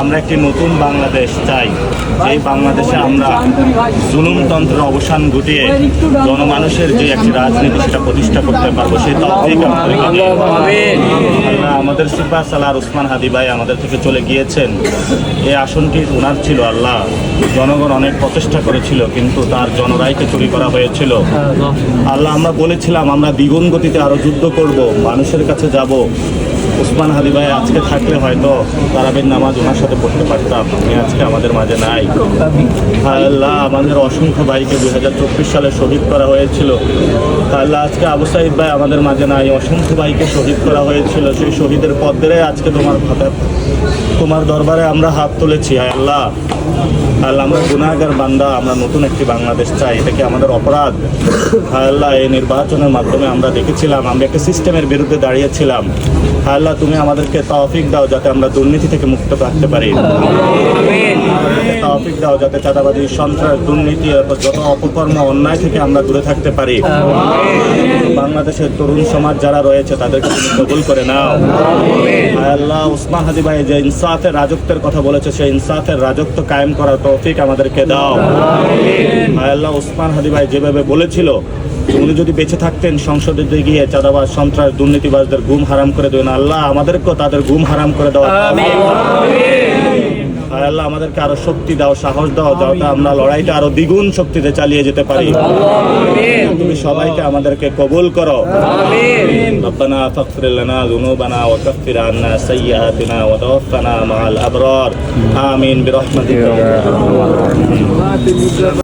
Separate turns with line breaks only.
আমরা একটি নতুন বাংলাদেশ চাই, যেই বাংলাদেশে আমরা জুলুমতন্ত্রের অবসান ঘটিয়ে জনমানুষের যে একটি রাজনীতি সেটা প্রতিষ্ঠা করতে পারবো, সেই তৌফিক আমাদেরকে দিন। আল্লাহ, আমাদের সুপার সালার ওসমান হাদি ভাই আমাদের থেকে চলে গিয়েছেন। এই আসনটি ওনার ছিল। আল্লাহ, জনগণ অনেক প্রচেষ্টা করেছিল, কিন্তু তার জনরায়কে চুরি করা হয়েছিল। আল্লাহ, আমরা বলেছিলাম আমরা দ্বিগুণ গতিতে আরো যুদ্ধ করব, মানুষের কাছে যাব। ওসমান হাদি ভাই আজকে থাকলে হয়তো তারাবির নামাজ ওনার সাথে পড়তে পারতাম। উনি আজকে আমাদের মাঝে নাই। আল্লাহ, আমাদের অসংখ্য ভাইকে 2024 সালে শহীদ করা হয়েছিল। আল্লাহ, আজকে আবু সাইদ ভাই আমাদের মাঝে নাই। অসংখ্য ভাইকে শহীদ করা হয়েছিল। সেই শহীদের পথ ধরে আজকে তোমার দরবারে আমরা হাত তুলেছি। আল্লাহ, আমরা গুনাহগার বান্দা, আমরা নতুন একটি বাংলাদেশ চাই। এটা কি আমাদের অপরাধ? আল্লাহ, এই নির্বাচনের মাধ্যমে আমরা দেখেছিলাম আমরা একটা সিস্টেমের বিরুদ্ধে দাঁড়িয়েছিলাম। আল্লাহ, তুমি আমাদেরকে তৌফিক দাও যাতে আমরা দুর্নীতি থেকে মুক্ত থাকতে পারি। তৌফিক দাও যাতে চাঁদাবাজি, সন্ত্রাস, দুর্নীতি, যত অপকর্ম, অন্যায় থেকে আমরা দূরে থাকতে পারি। বাংলাদেশের তরুণ সমাজ যারা রয়েছে তাদেরকে তুমি কবুল করে নাও। আল্লাহ, ওসমান হাদি ভাই যে ইনসাফের রাজত্বের কথা বলেছে, সেই ইনসাফের রাজত্ব কায়েম করার তৌফিক আমাদেরকে দাও। আল্লাহ, ওসমান হাদি ভাই যেভাবে বলেছিল, উনি যদি বেঁচে থাকতেন সংসদে গিয়ে চাঁদাবাজ, সন্ত্রাস, দুর্নীতিবাজদের ঘুম হারাম করে দেবেন। আল্লাহ, আমাদেরকেও তাদের ঘুম হারাম করে দেওয়া। আল্লাহ, আমাদেরকে আরো শক্তি দাও, সাহস দাও, যাতে আমরা লড়াইটা আরো দ্বিগুণ শক্তিতে চালিয়ে যেতে পারি। তুমি সবাইকে আমাদেরকে কবুল করো। রব্বানা ফাগফির লানা যুনুবানা ওয়া কাফির আন্না সাইয়্যাতিনা ওয়া তাওফানা মাআল আবরার। আমিন বিরহমাতিকা।